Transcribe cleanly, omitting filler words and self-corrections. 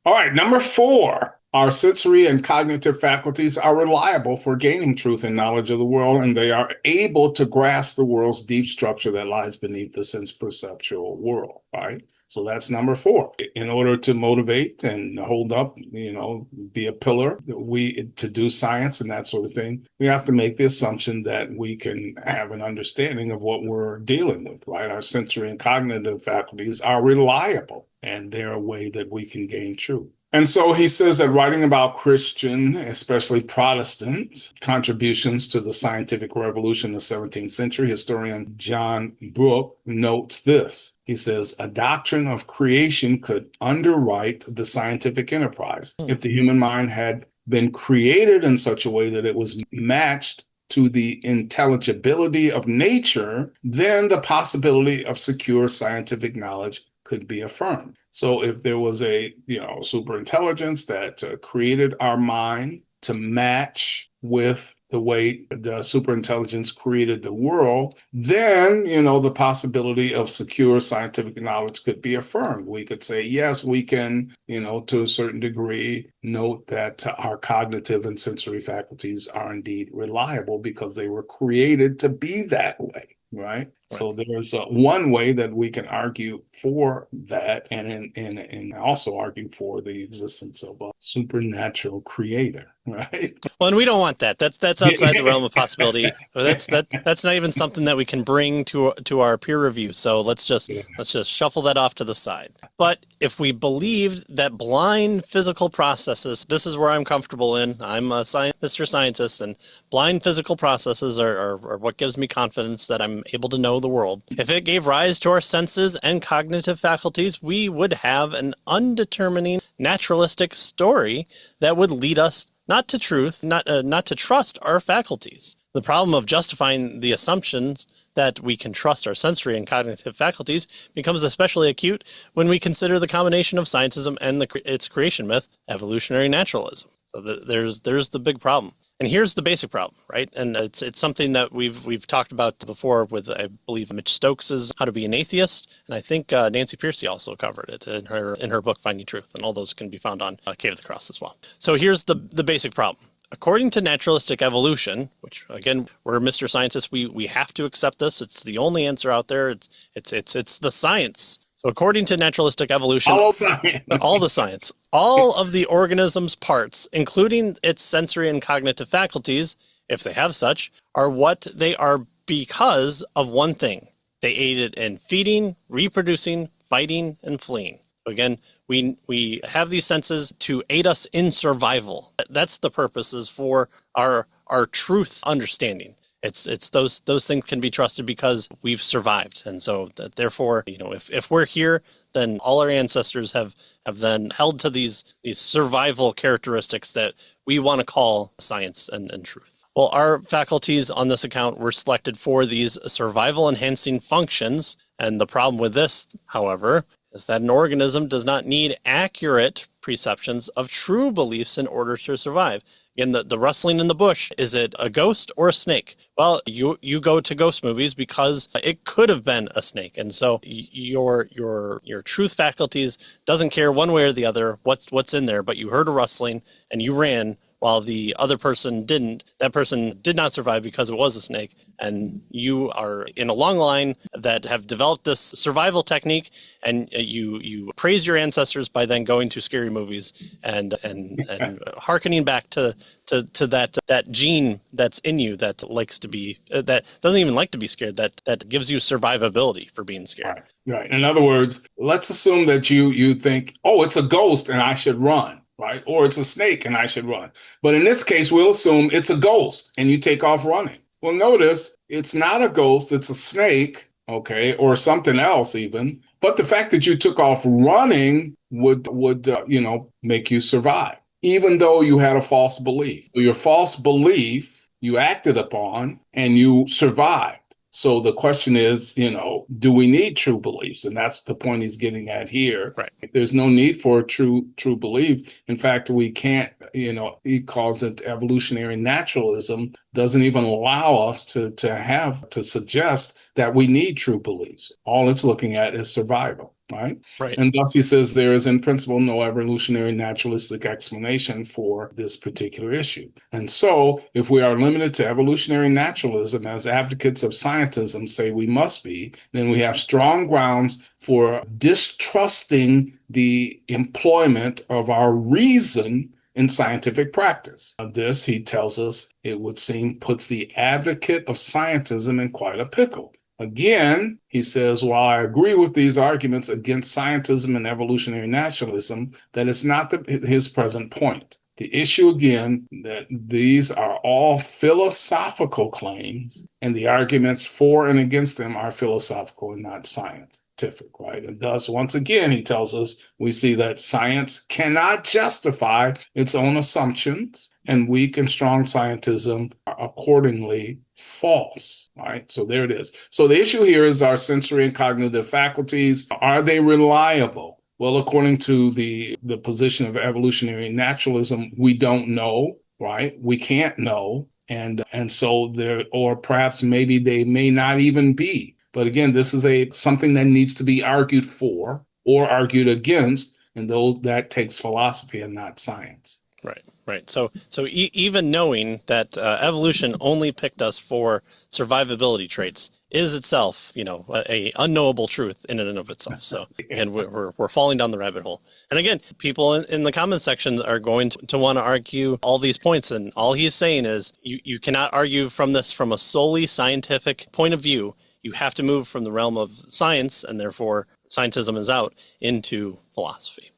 All right, number four. Our sensory and cognitive faculties are reliable for gaining truth and knowledge of the world, and they are able to grasp the world's deep structure that lies beneath the sense perceptual world, right? So that's number four. In order to motivate and hold up, be a pillar, to do science and that sort of thing, we have to make the assumption that we can have an understanding of what we're dealing with, right? Our sensory and cognitive faculties are reliable, and they're a way that we can gain truth. And so he says that writing about Christian, especially Protestant, contributions to the scientific revolution in the 17th century, historian John Brooke notes this. He says, a doctrine of creation could underwrite the scientific enterprise if the human mind had been created in such a way that it was matched to the intelligibility of nature, then the possibility of secure scientific knowledge could be affirmed. So if there was a, super intelligence that created our mind to match with the way the super intelligence created the world, then, the possibility of secure scientific knowledge could be affirmed. We could say, yes, we can, to a certain degree, note that our cognitive and sensory faculties are indeed reliable because they were created to be that way. Right. So there's one way that we can argue for that, and also argue for the existence of a supernatural creator. Right. Well, and we don't want that. That's outside the realm of possibility. That's not even something that we can bring to our peer review. So let's just shuffle that off to the side. But if we believed that blind physical processes, this is where I'm comfortable in. I'm a Mr. Scientist, and blind physical processes are what gives me confidence that I'm able to know the world. If it gave rise to our senses and cognitive faculties, we would have an undetermining naturalistic story that would lead us not to truth, not to trust our faculties. The problem of justifying the assumptions that we can trust our sensory and cognitive faculties becomes especially acute when we consider the combination of scientism and its creation myth, evolutionary naturalism. So there's the big problem. And here's the basic problem, right? And it's something that we've talked about before with, I believe, Mitch Stokes's How to Be an Atheist, and I think Nancy Pearcey also covered it in her book Finding Truth, and all those can be found on Cave of the Cross as well. So here's the basic problem. According to naturalistic evolution, which again we're Mr. Scientists, we have to accept this. It's the only answer out there. It's the science. So according to naturalistic evolution, all the science, all of the organism's parts, including its sensory and cognitive faculties, if they have such, are what they are because of one thing. They aided in feeding, reproducing, fighting, and fleeing. Again, we have these senses to aid us in survival. That's the purposes for our truth understanding. It's those things can be trusted because we've survived. And so therefore, if we're here, then all our ancestors have then held to these survival characteristics that we want to call science and truth. Well, our faculties on this account were selected for these survival enhancing functions. And the problem with this, however, is that an organism does not need accurate perceptions of true beliefs in order to survive. Again, the rustling in the bush, is it a ghost or a snake? Well, you go to ghost movies because it could have been a snake. And so your truth faculties doesn't care one way or the other what's in there, but you heard a rustling and you ran while the other person didn't. That person did not survive because it was a snake. And you are in a long line that have developed this survival technique, and you praise your ancestors by then going to scary movies and hearkening back to that gene that's in you that likes to be, that doesn't even like to be scared, that gives you survivability for being scared. Right. In other words, let's assume that you think, oh, it's a ghost and I should run. Right? Or it's a snake and I should run. But in this case, we'll assume it's a ghost and you take off running. Well, notice it's not a ghost, it's a snake, okay, or something else even. But the fact that you took off running would make you survive, even though you had a false belief. Your false belief you acted upon and you survived. So the question is, do we need true beliefs? And that's the point he's getting at here. Right. There's no need for true belief. In fact, we can't, he calls it evolutionary naturalism, doesn't even allow us to suggest that we need true beliefs. All it's looking at is survival. right? Right. And thus he says there is in principle no evolutionary naturalistic explanation for this particular issue. And so if we are limited to evolutionary naturalism as advocates of scientism say we must be, then we have strong grounds for distrusting the employment of our reason in scientific practice. This, he tells us, it would seem puts the advocate of scientism in quite a pickle. Again, he says, while I agree with these arguments against scientism and evolutionary naturalism, that it's not his present point. The issue again, that these are all philosophical claims, and the arguments for and against them are philosophical and not scientific, right? And thus, once again, he tells us we see that science cannot justify its own assumptions, and weak and strong scientism are accordingly false, right? So there it is. So the issue here is our sensory and cognitive faculties. Are they reliable? Well, according to the position of evolutionary naturalism, we don't know, right? We can't know. And so there, or perhaps maybe they may not even be. But again, this is something that needs to be argued for or argued against, and that takes philosophy and not science. Right. So even knowing that evolution only picked us for survivability traits is itself, a unknowable truth in and of itself. So, and we're falling down the rabbit hole. And again, people in the comment section are going to want to argue all these points. And all he's saying is you cannot argue from this from a solely scientific point of view. You have to move from the realm of science, and therefore scientism is out, into philosophy.